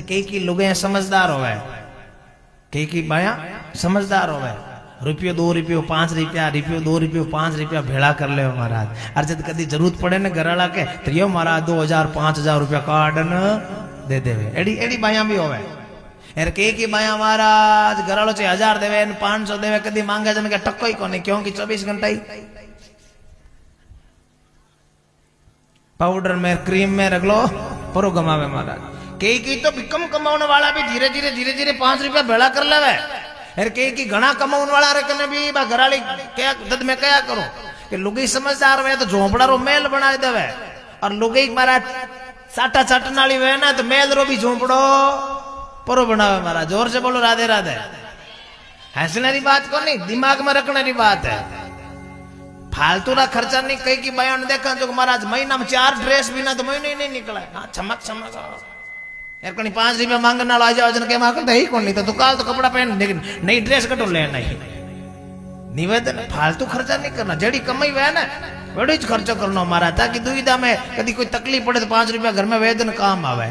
कई की लोग समझदार होवे, कई की बाया समझदार होवे। रुपये 2 रुपये 5 रुपया, रुपये 2 रुपये 5 रुपया भेड़ा कर ले महाराज। और जब कभी जरूरत पड़े न घराला के तो यो महाराज 2000 5000 रुपया कार्ड न दे देवे। एडी एडी बाया भी होवे। यार कई की बाया महाराज घरालो चे 1000 देवे 500 देवे, कदी मांगे जन के टक्को ही कोनी, क्योंकि 24 घंटा ही पाउडर में क्रीम में रख लो परो गमावे महाराज। कई की तो कम कमाने वाला भी धीरे धीरे 5 रुपया भेड़ा कर लेवे। अरे कई की घना कमाने वाला रे कने भी बा घराली क्या दद में क्या करो कि लुगाई समझदार वे तो झोंपड़ा रो मेल बना देवे, और लुगाई महाराज साटा चटन वाली वे ना तो मेल रो भी झोंपड़ो परो बनावे महाराज। जोर से बोलो राधे राधे। हंसने की बात को नहीं, दिमाग में रखने की बात है। फालतू ना खर्चा नहीं। कई की बाया ने देखा जो महाराज महीना में 4 ड्रेस भी ना तो महीने नहीं निकला। हाँ चमक चमक यार कहीं 5 रुपया मांगने आ जाओ जन के मांगते ही कौन नहीं तो काल तो कपड़ा पहन लेकिन नई ड्रेस कटो ले नहीं। निवेदन फालतू खर्चा नहीं करना, जड़ी कमाई वे ना बड़ी खर्चो करना महाराज, ताकि दुविधा में कभी कोई तकलीफ पड़े तो 5 रुपया घर में वेदन काम आवे।